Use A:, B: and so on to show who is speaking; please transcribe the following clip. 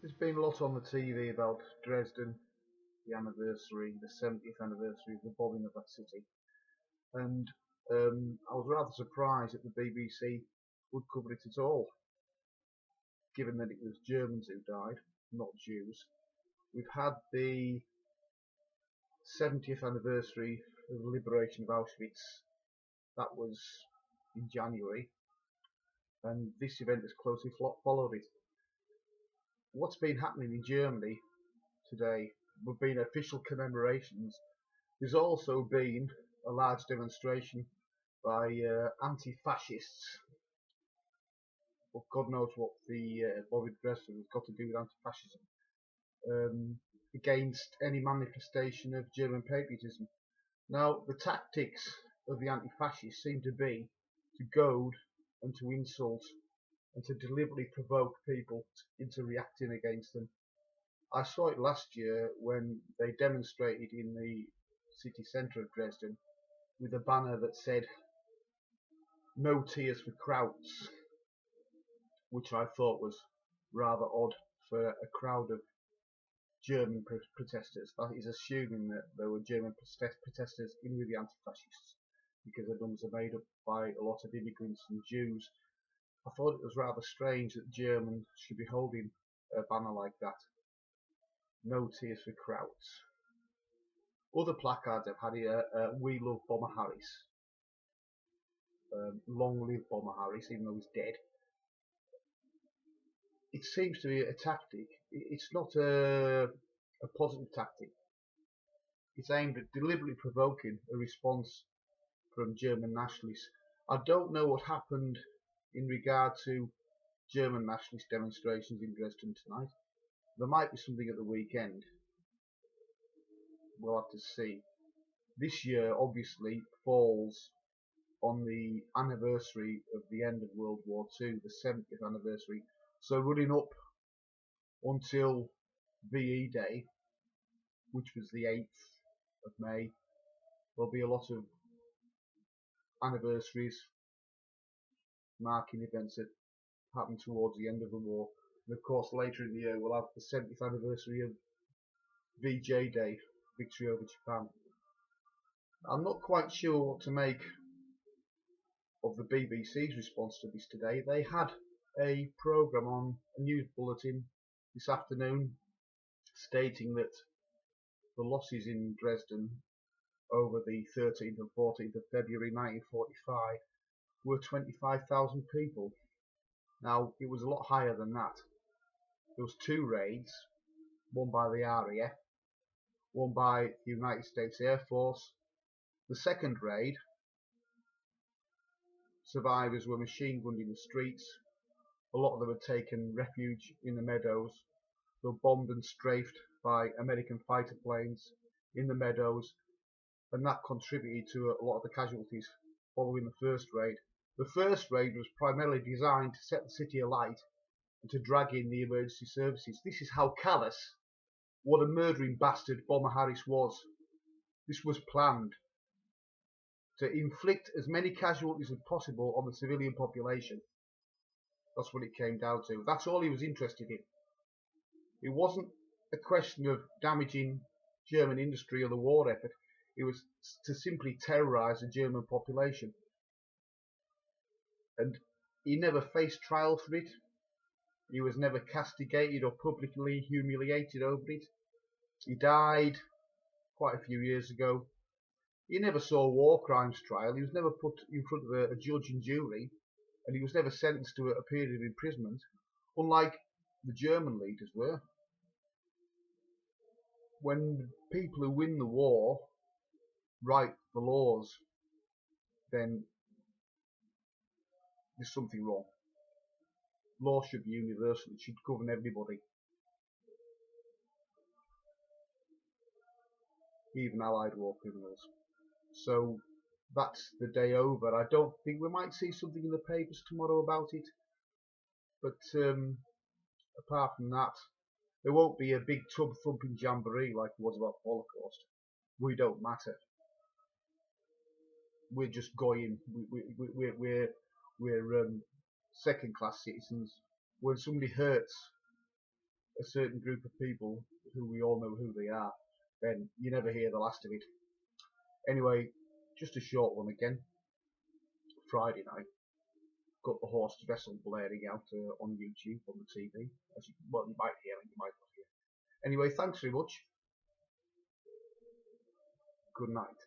A: There's been a lot on the TV about Dresden, the anniversary, the 70th anniversary of the bombing of that city, and I was rather surprised that the BBC would cover it at all, given that it was Germans who died, not Jews. We've had the 70th anniversary of the liberation of Auschwitz. That was in January, and this event has closely followed it. What's been happening in Germany today have been official commemorations. There's also been a large demonstration by anti-fascists. Well, God knows what the bombing of Dresden has got to do with anti-fascism, against any manifestation of German patriotism. Now, the tactics of the anti-fascists seem to be to goad and to insult and to deliberately provoke people into reacting against them. I saw it last year when they demonstrated in the city centre of Dresden with a banner that said "No tears for Krauts," which I thought was rather odd for a crowd of German protesters. That is assuming that there were German protesters in with the anti-fascists, because the numbers are made up by a lot of immigrants and Jews. I thought it was rather strange that Germans should be holding a banner like that. No tears for Krauts. Other placards I've had here, "We love Bomber Harris." Long live Bomber Harris, even though he's dead. It seems to be a tactic. It's not a positive tactic. It's aimed at deliberately provoking a response from German nationalists. I don't know what happened in regard to German nationalist demonstrations in Dresden tonight. There might be something at the weekend. We'll have to see. This year obviously falls on the anniversary of the end of World War II, the 70th anniversary. So running up until VE Day, which was the 8th of May, there'll be a lot of anniversaries, marking events that happened towards the end of the war. And of course later in the year we'll have the 70th anniversary of VJ Day, Victory over Japan. I'm not quite sure what to make of the BBC's response to this today. They had a programme on a news bulletin this afternoon stating that the losses in Dresden over the 13th and 14th of February 1945 were 25,000 people. Now, it was a lot higher than that. There was 2 raids, one by the RAF, one by the United States Air Force. The second raid, survivors were machine gunned in the streets. A lot of them had taken refuge in the meadows. They were bombed and strafed by American fighter planes in the meadows, and that contributed to a lot of the casualties following the first raid. The first raid was primarily designed to set the city alight and to drag in the emergency services. This is how callous, what a murdering bastard Bomber Harris was. This was planned to inflict as many casualties as possible on the civilian population. That's what it came down to. That's all he was interested in. It wasn't a question of damaging German industry or the war effort. It was to simply terrorise the German population. And he never faced trial for it. He was never castigated or publicly humiliated over it. He died quite a few years ago. He never saw a war crimes trial. He was never put in front of a judge and jury, and he was never sentenced to a period of imprisonment, unlike the German leaders were. When people who win the war write the laws, then there's something wrong. Law should be universal. It should govern everybody, even Allied war criminals. So that's the day over. I don't think we might see something in the papers tomorrow about it, but apart from that, there won't be a big tub thumping jamboree like it was about the Holocaust. We don't matter. We're just going. We're second-class citizens. When somebody hurts a certain group of people who we all know who they are, then you never hear the last of it. Anyway, just a short one again. Friday night, got the horse wrestle blaring out on YouTube on the TV. As you, well, you might hear it, you might not hear. Anyway, thanks very much. Good night.